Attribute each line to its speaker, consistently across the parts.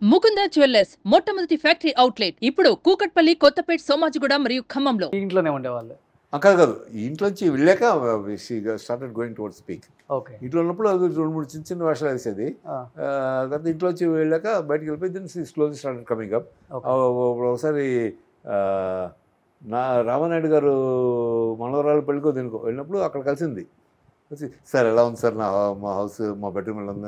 Speaker 1: Mukunda jewellers మొట్టమొదటి factory outlet ఇప్పుడు కూకట్పల్లి, కొత్తపేట్, సోమాజిగూడ మరియు ఖమ్మంలో.
Speaker 2: ఇంట్లోనే ఉండేవాళ్ళు.
Speaker 3: కాదు కాదు ఇంట్లోంచి వెళ్ళాక started going towards speak.
Speaker 2: Okay.
Speaker 3: ఇంట్లో ఉన్నప్పుడు అది 2-3 చిన్న చిన్న వేషాలు వేసేది. తర్వాత ఇంట్లోంచి వెళ్ళాక బయటకు వెళ్ళిపోయి then slowly started coming up. ఒకసారి నా రామానాయుడు గారు మనవరాలు పెళ్ళికో దేనికో వెళ్ళినప్పుడు అక్కడ కలిసింది. వచ్చి సార్ ఎలా ఉంది సార్ మా హౌస్ మా బెడ్రూమ్ ఎలా ఉంది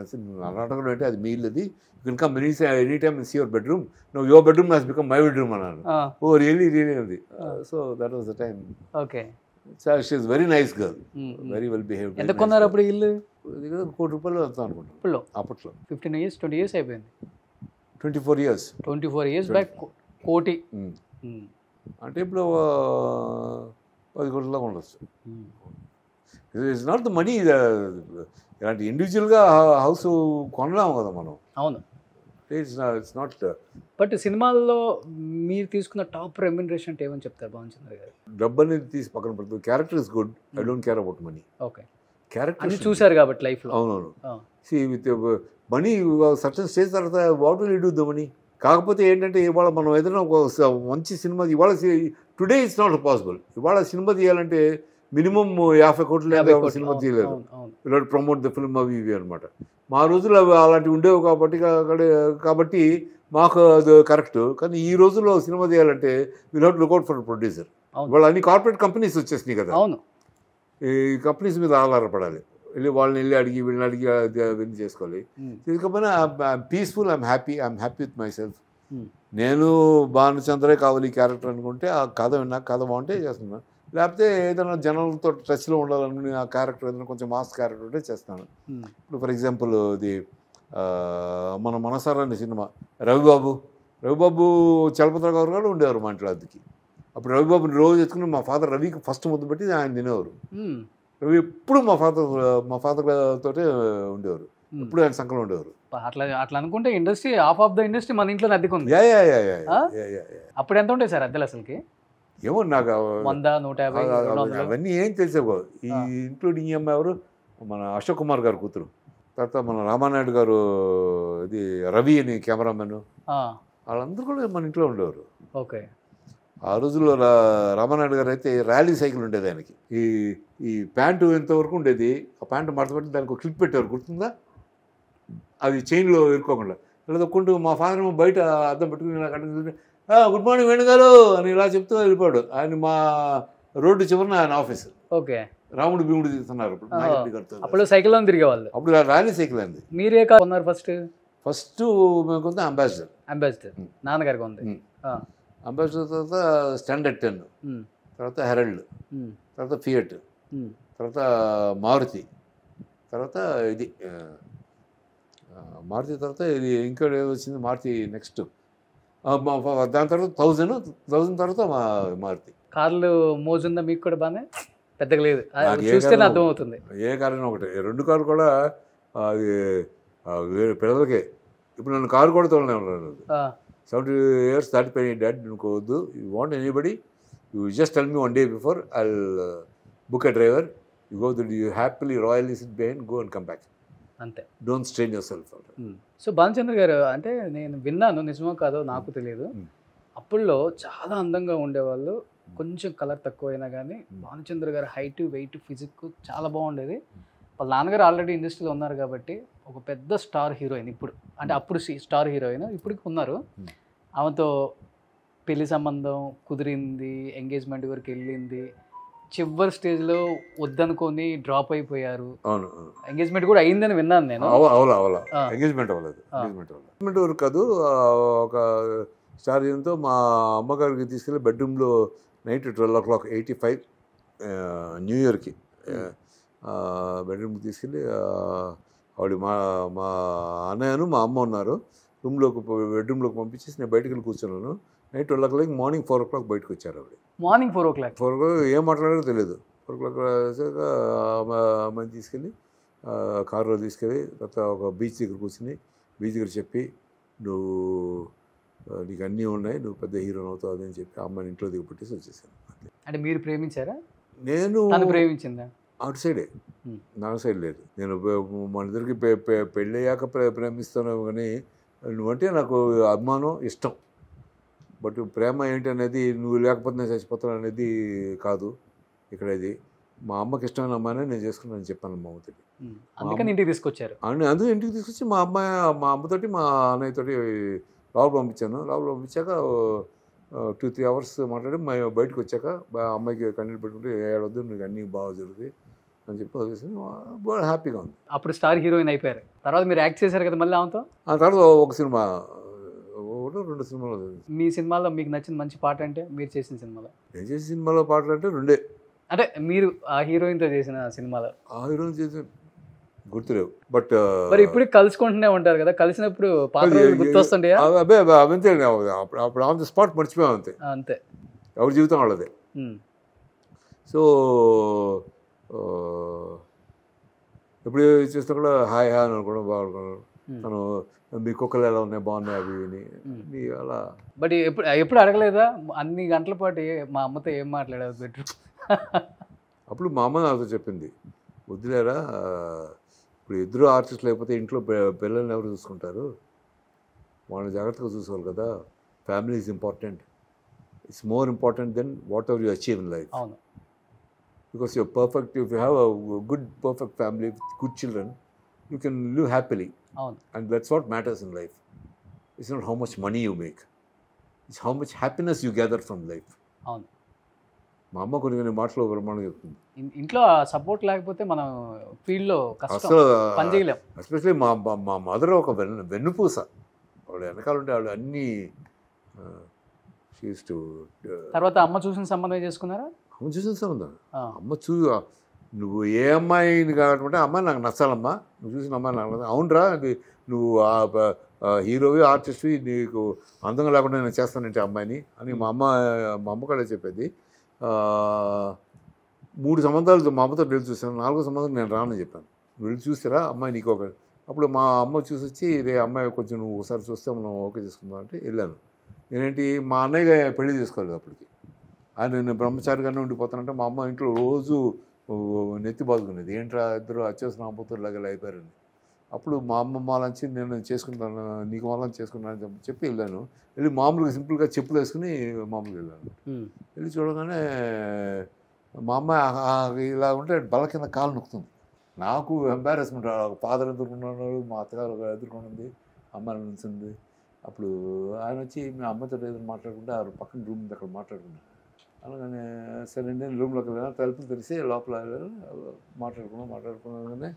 Speaker 3: అన్నట్టు అంటే అది మీ ఇల్లు, అది you can come any time see your bedroom, no your bedroom has become my bedroom అన్నాను. ఓ రియలీ ఉంది. So that was the time.
Speaker 2: Okay.
Speaker 3: She is very nice girl, very well behaved.
Speaker 2: ఎంత కొన్నారు అప్పుడు ఇల్లు?
Speaker 3: ₹1 కోటి వెళ్తాం అనుకుంటాను అప్పట్లో.
Speaker 2: 15 years 20 years అయిపోయింది.
Speaker 3: 24 years
Speaker 2: 24 years బ్యాక్ కోటి.
Speaker 3: అంటే ఇప్పుడు 10 కోట్ల ఉండొచ్చు. It's not the money. ఇలాంటి ఇండివిజువల్గా హౌస్ కొనలేము కదా మనం.
Speaker 2: అవును.
Speaker 3: It's not.
Speaker 2: బట్ సినిమాల్లో మీరు తీసుకున్న టాప్ రెమ్యునరేషన్ అంటే ఏమని చెప్తారు భానుచంద్ర గారు?
Speaker 3: డబ్బు అనేది తీసి పక్కన పెడుతుంది. Character is good, I don't care about money.
Speaker 2: Okay.
Speaker 3: Character
Speaker 2: చూసారు కాబట్టి లైఫ్లో.
Speaker 3: అవునవును. See with money certain stage తర్వాత what will you do the money. కాకపోతే ఏంటంటే ఇవాళ మనం ఏదైనా ఒక మంచి సినిమా ఇవాళ టుడే ఇట్స్ నాట్ పాసిబుల్. ఇవాళ సినిమా తీయాలంటే మినిమం 50 కోట్లు సినిమా తీయలేదు. ఇలా ప్రమోట్ ద ఫిల్మ్ అవి ఇవి అనమాట. మా రోజుల్లో అవి అలాంటివి ఉండేవి కాబట్టి మాకు అది కరెక్ట్. కానీ ఈ రోజుల్లో సినిమా తీయాలంటే will have to look out for producer. వాళ్ళు అన్ని కార్పొరేట్ కంపెనీస్ వచ్చేసినాయి కదా.
Speaker 2: అవును.
Speaker 3: ఈ కంపెనీస్ మీద ఆధారపడాలి. వాళ్ళని అడిగి వీళ్ళని అడిగి అవన్నీ చేసుకోవాలి. తీసుకపోయినా I'm peaceful, I'm happy with myself. నేను భానుచంద్రే కావాలి ఈ క్యారెక్టర్ అనుకుంటే ఆ కథ విన్నా కథ బాగుంటే చేస్తున్నాను. లేకపోతే ఏదైనా జనాలతో టచ్లో ఉండాలనుకుని ఆ క్యారెక్టర్ ఏదైనా కొంచెం మాస్ క్యారెక్టర్ ఉంటే చేస్తాను. ఇప్పుడు ఫర్ ఎగ్జాంపుల్ ఇది మన మనసారా అనే సినిమా, రవిబాబు చలపతిరావు గారు కూడా ఉండేవారు మా ఇంట్లో అద్దెకి. అప్పుడు రవిబాబుని రోజు ఎత్తుకుని మా ఫాదర్ రవికి ఫస్ట్ ముద్దు పెట్టి ఆయన తినేవారు. రవి ఎప్పుడు మా ఫాదర్ తోటే ఉండేవారు, ఎప్పుడు ఆయన సంకలం ఉండేవారు.
Speaker 2: అట్లా అనుకుంటే ఇండస్ట్రీ ఆఫ్ ద ఇండస్ట్రీ మన ఇంట్లో అద్దెకుంది. అప్పుడు ఎంత ఉంటాయి సార్ అద్దెలు అసలుకి?
Speaker 3: ఏమో నాకు
Speaker 2: 100, 150
Speaker 3: అవన్నీ ఏం తెలిసేవో. ఈ ఇంక్లూడింగ్ ఈ అమ్మాయి ఎవరు, మన అశోక్ కుమార్ గారు కూతురు, తర్వాత మన రామానాయుడు గారు, ఇది రవి అని కెమెరామెన్, వాళ్ళందరూ కూడా మన ఇంట్లో ఉండేవారు.
Speaker 2: ఓకే.
Speaker 3: ఆ రోజుల్లో రామానాయుడు గారు అయితే ర్యాలీ సైకిల్ ఉండేది ఆయనకి. ఈ ప్యాంటు ఎంతవరకు ఉండేది, ఆ ప్యాంటు మడత పెట్టి దానికి ఒక క్లిప్ పెట్టేవారు, గుర్తుందా? అది చైన్లో ఇరుక్కోకుండా ఇలా తొక్కుంటూ మా ఫాదర్ బయట అద్దం పెట్టుకుని గుడ్ మార్నింగ్ వేణుగారు అని ఇలా చెప్తూ వెళ్ళిపోయాడు. ఆయన మా రోడ్డు చివరిన ఆయన ఆఫీస్.
Speaker 2: ఓకే.
Speaker 3: రాముడు భీముడు తీస్తున్నారు
Speaker 2: అప్పుడు సైకిల్ తిరిగేవాళ్ళు.
Speaker 3: అప్పుడు ర్యాలీ సైకిల్ అంది.
Speaker 2: మీరే కొన్నారు ఫస్ట్? మేము కొంత అంబాసిడర్ నాన్నగారికి ఉంది.
Speaker 3: అంబాసిడర్ తర్వాత స్టాండర్డ్ 10, తర్వాత హెరల్డ్, తర్వాత ఫియట్, తర్వాత మారుతి, తర్వాత ఇది మారుతి, తర్వాత ఇది ఇంకోటి ఏదో వచ్చింది మారుతి నెక్స్ట్. దాని తర్వాత 1000 తర్వాత మారుతి.
Speaker 2: కార్లు మోజుందా మీకు కూడా? బాగానే పెద్దగా లేదు, చూస్తేనే అర్థమవుతుంది.
Speaker 3: ఏ కారణం ఒకటి, 2 కార్లు కూడా అది పిల్లలకే. ఇప్పుడు నన్ను కారు కూడా తోలనేమన్నారు. 70 years దాటిపోయి డాడ్ అనుకోవద్దు, you want anybody you just tell me 1 day before I'll book a driver, you go you happily royally sit behind, go and come back,
Speaker 2: అంతే,
Speaker 3: don't strain yourself.
Speaker 2: So Bhanuchandra garu, అంటే నేను విన్నాను, నిజమో కాదో నాకు తెలియదు, అప్పుల్లో చాలా అందంగా ఉండేవాళ్ళు, కొంచెం కలర్ తక్కువైనా కానీ భానుచంద్ర గారు హైట్, వెయిట్, ఫిజిక్ చాలా బాగుండేది. వాళ్ళ నాన్నగారు ఆల్రెడీ ఇండస్ట్రీలో ఉన్నారు కాబట్టి ఒక పెద్ద స్టార్ హీరోయిన్, ఇప్పుడు అంటే అప్పుడు స్టార్ హీరోయిన్ ఇప్పటికి ఉన్నారు, ఆమెతో పెళ్లి సంబంధం కుదిరింది, ఎంగేజ్మెంట్ వరకు వెళ్ళింది, చివరి స్టేజ్లో వద్దనుకొని డ్రాప్ అయిపోయారు.
Speaker 3: అవును,
Speaker 2: ఎంగేజ్మెంట్ కూడా అయిందని విన్నాను నేను.
Speaker 3: ఎంగేజ్మెంట్ అవ్వలేదు, ఎంగేజ్మెంట్ వరకు కాదు. ఒక స్టార్ హీరోతో మా అమ్మగారికి తీసుకెళ్ళి బెడ్రూమ్లో నైట్ 12:85 న్యూ ఇయర్కి బెడ్రూమ్కి తీసుకెళ్ళి ఆవిడ మా అన్నయ్యను మా అమ్మ ఉన్నారు బెడ్రూమ్లోకి పంపించేసి నేను బయటకు వెళ్ళి కూర్చున్నాను. నైట్ 12 మార్నింగ్ 4 బయటకు వచ్చారు ఆవిడ.
Speaker 2: మార్నింగ్ 4
Speaker 3: ఏం మాట్లాడారో తెలియదు. 4 వచ్చాక అమ్మాయిని తీసుకెళ్ళి కారులో తీసుకెళ్ళి తర్వాత ఒక బీచ్ దగ్గర కూర్చుని బీచ్ దగ్గర చెప్పి, నువ్వు నీకు అన్నీ ఉన్నాయి, నువ్వు పెద్ద హీరోని అవుతావు అని చెప్పి అమ్మాయిని ఇంట్లో దిగపెట్టేసి వచ్చేసాను.
Speaker 2: అంటే మీరు ప్రేమించారా?
Speaker 3: నేను
Speaker 2: ప్రేమించిందా?
Speaker 3: అవుట్ సైడే, నా సైడ్ లేదు. నేను మన ఇద్దరికి పెళ్ళయ్యాక ప్రేమిస్తాను కానీ నువ్వంటే నాకు అభిమానం ఇష్టం, బట్ ప్రేమ ఏంటి అనేది నువ్వు లేకపోతే నేను చచ్చిపోతాను అనేది కాదు ఇక్కడ. ఇది మా అమ్మకి ఇష్టమైన అమ్మాయినే నేను చేసుకున్నాను చెప్పాను మా అమ్మతోటి.
Speaker 2: అందుకని ఇంటికి తీసుకొచ్చారు.
Speaker 3: అందుకే ఇంటికి తీసుకొచ్చి మా అమ్మతోటి మా అన్నయ్యతోటి లోపల పంపించాను. లోపల పంపించాక 2-3 అవర్స్ మాట్లాడి బయటకు వచ్చాక అమ్మాయికి కన్నీళ్ళు పెట్టుకుంటే ఏడవద్దు, నీకు అన్నీ బాగా జరుగుతాయి అని చెప్పి వదిలేసి బాగా హ్యాపీగా ఉంది.
Speaker 2: అప్పుడు స్టార్ హీరోయిన్ అయిపోయారు. తర్వాత మీరు యాక్ట్ చేశారు కదా మళ్ళీ ఆమెతో.
Speaker 3: ఆ తర్వాత ఒక సినిమా, 1-2 సినిమాలు.
Speaker 2: మీ సినిమాలో మీకు నచ్చిన మంచి పాట అంటే మీరు చేసిన సినిమాలో?
Speaker 3: నేను చేసిన సినిమాలో పాటలు అంటే 2.
Speaker 2: అంటే మీరు ఆ హీరోయిన్తో చేసిన సినిమాలో?
Speaker 3: ఆ హీరోయిన్ చేసిన గుర్తులేవు, బట్
Speaker 2: మరి ఇప్పుడు కలుసుకుంటూనే ఉంటారు కదా, కలిసినప్పుడు పాత రోజులు గుర్తొస్తుంటాయా?
Speaker 3: అదే అవంతే, అప్పుడు ఆన్ ది స్పాట్ మర్చిపోయాం అంతే.
Speaker 2: అంతే,
Speaker 3: ఎవరి జీవితం వాళ్ళదే. సో ఎప్పుడు చూసినా కూడా హాయ్ హాయ్ అని అనుకోవడం బాగున్నాను. తను మీ కుక్కలు ఎలా ఉన్నాయి, బాగున్నాయి అవి ఇవి అలా.
Speaker 2: బట్ ఎప్పుడు అడగలేదా అన్ని గంటల పాటు మా అమ్మతో ఏం మాట్లాడారు బెడ్రూమ్?
Speaker 3: అప్పుడు మా అమ్మ నాతో చెప్పింది, వద్దులేరా ఇప్పుడు ఇద్దరు ఆర్టిస్టులు అయిపోతే ఇంట్లో పిల్లల్ని ఎవరు చూసుకుంటారు, వాళ్ళని జాగ్రత్తగా చూసుకోవాలి కదా. Family is important, it's more important then whatever you achieve in life.
Speaker 2: అవును,
Speaker 3: because you're perfect. If you have a good perfect family with good children, you can live happily. And that's what matters in life. It's not how much money you make, it's how much happiness you gather from life. మా అమ్మ కొన్ని మాటలు బ్రహ్మాండంగా చెప్తుంది.
Speaker 2: ఇంట్లో support లేకపోతే మనం ఫీల్డ్లో
Speaker 3: అసలు
Speaker 2: పని చేయలేం.
Speaker 3: ఎస్పెషల్లీ మా మదర్ ఒక వెన్నుపూస. ఆవిడ వెనకాల ఉంటే ఆవిడ అన్నీ
Speaker 2: తర్వాత అమ్మ చూసిన సంబంధం చేసుకున్నారా?
Speaker 3: అమ్మ చూసిన సంబంధం. అమ్మ నువ్వు ఏ అమ్మాయిని కావాలంటే అమ్మాయి నాకు నచ్చాలమ్మా, నువ్వు చూసిన అమ్మాయి నాకు నచ్చాలి. అవునరా, నువ్వు హీరోవి ఆర్టిస్ట్వి, నీకు అందంగా లేకుండా నేను చేస్తానంటే అమ్మాయిని అని మా అమ్మ కూడా చెప్పేది. 3 సంబంధాలు మా అమ్మతో వెళ్ళి చూసాను, 4వ సంబంధం నేను రానని చెప్పాను. వెళ్ళి చూస్తారా అమ్మాయి నీకు ఒక. అప్పుడు మా అమ్మ చూసి వచ్చి, రే అమ్మాయి కొంచెం నువ్వు ఒకసారి చూస్తే మనం ఓకే చేసుకుందాం అంటే వెళ్ళాను. నేనేంటి మా అన్నయ్య పెళ్లి చేసుకోలేదు అప్పటికి, నేను బ్రహ్మచారిగానే ఉండిపోతానంటే మా అమ్మ ఇంట్లో రోజు నెత్తి బాదుకునేది, ఏంట్రా ఇద్దరు అత్యవసరం అమ్మతులాగా అయిపోయారని. అప్పుడు మా అమ్మ వాళ్ళంచి నేను చేసుకుంటాను, నీకు వాళ్ళని చేసుకుంటాను అని చెప్పి వెళ్ళాను. వెళ్ళి మామూలుగా సింపుల్గా చెప్పులు వేసుకుని మామూలుగా వెళ్ళాను. వెళ్ళి చూడగానే మా అమ్మ ఇలా ఉంటే బల కింద కాలు నొక్కుతుంది. నాకు ఎంబారెస్మెంట్, ఫాదర్ ఎదుర్కొన్నాడు, మా అత్తగారు ఎదుర్కొంది, అమ్మ నిలిచింది. అప్పుడు ఆయన వచ్చి మీ అమ్మతో ఏదైనా మాట్లాడుకుంటే ఆ పక్కన రూమ్ అక్కడ మాట్లాడుకున్నాను. అలాగనే సరే నేను రూమ్లోకి వెళ్ళాను, తలుపులు తెరిసి లోపల మాట్లాడుకున్నాగానే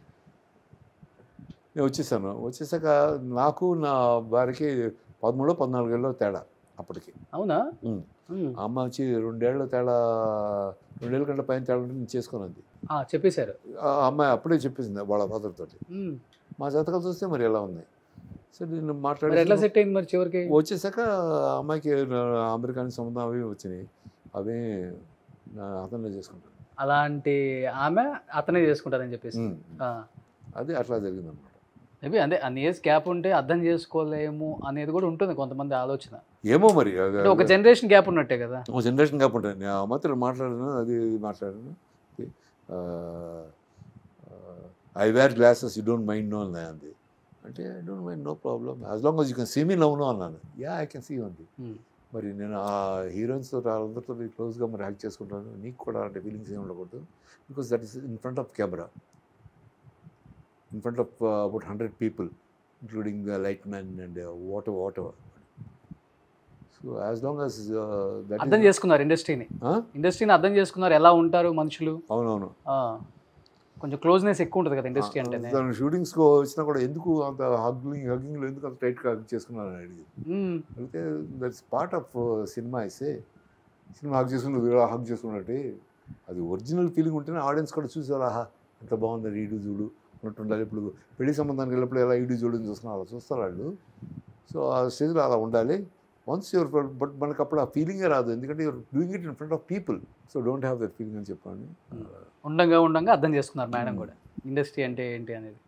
Speaker 3: నేను వచ్చేసాను. వచ్చేసాక నాకు నా భార్యకి 13-14 ఏళ్ళలో తేడా అప్పటికి.
Speaker 2: అవునా?
Speaker 3: అమ్మ వచ్చి 2 ఏళ్ళ తేడా, 2 ఏళ్ళ కంటే పైన తేడా నేను చేసుకున్నది
Speaker 2: చెప్పేశారు.
Speaker 3: అమ్మాయి అప్పుడే చెప్పేసింది వాళ్ళ ఫాదర్ తోటి. మా జాతకాలు చూస్తే మరి ఎలా ఉంది. సరే నేను మాట్లాడి
Speaker 2: ఎట్లా సెట్ అయింది మరి చివరికి?
Speaker 3: వచ్చేసాక అమ్మాయికి అమెరికా నుంచి సంబంధం అవి వచ్చినాయి, అవి అతనే చేసుకుంటాను.
Speaker 2: అలాంటి ఆమె అతనే చేసుకుంటారని చెప్పేసి
Speaker 3: అది అట్లా జరిగింది అనమాట.
Speaker 2: మేబీ అదే అన్ని ఇయర్స్ గ్యాప్ ఉంటే అర్థం చేసుకోలేము అనేది కూడా ఉంటుంది కొంతమంది ఆలోచన.
Speaker 3: ఏమో మరి
Speaker 2: ఒక జనరేషన్ గ్యాప్ ఉన్నట్టే కదా.
Speaker 3: ఒక జనరేషన్ గ్యాప్ ఉంటుంది. నేను మాత్రం మాట్లాడాను, అది మాట్లాడాను. I wear glasses, you don't mind no అన్నా అంది. అంటే I don't mind, no problem, as long as you can see me now no అన్నాను. యా ఐ కెన్ సీ ఉంది. మరి నేను ఆ హీరోయిన్స్తో అందరితో క్లోజ్గా మరి యాక్ట్ చేసుకుంటాను, నీకు కూడా అంటే ఫీలింగ్స్ ఏమి ఉండకూడదు, because that is in front of camera, in front of about 100 people, including the lightmen and whatever. So as long as that
Speaker 2: అర్థం చేసుకున్నారు ఇండస్ట్రీని అర్థం చేసుకున్నారు, ఎలా ఉంటారు మనుషులు.
Speaker 3: అవునవును,
Speaker 2: కొంచెం క్లోజ్నెస్ ఎక్కువ ఉంటుంది కదా ఇండస్ట్రీ అంటే.
Speaker 3: దాని షూటింగ్స్కి వచ్చినా కూడా ఎందుకు అంత హగ్గింగ్లో ఎందుకు అంత టైట్గా హగ్ చేసుకున్నారని అడిగి అయితే దట్స్ పార్ట్ ఆఫ్ సినిమా. అయితే సినిమా హగ్ చేసుకున్నట్టు అది ఒరిజినల్ ఫీలింగ్ ఉంటేనే ఆడియన్స్ కూడా చూసేవారు, ఆహా ఎంత బాగుంది ఈడు చూడు ఉండాలి. ఇప్పుడు పెళ్లి సంబంధానికి వెళ్ళినప్పుడు ఎలా ఈడు చూడని చూస్తున్నారు, అలా చూస్తారు వాళ్ళు. సో ఆ స్టేజ్లో అలా ఉండాలి. వన్స్ యువర్, బట్ మనకు అప్పుడు ఆ ఫీలింగే రాదు, ఎందుకంటే your doing it in front of people, so don't have that feeling అని చెప్పండి.
Speaker 2: ఉండంగా అర్థం చేసుకున్నారు మేడం కూడా ఇండస్ట్రీ అంటే ఏంటి అనేది.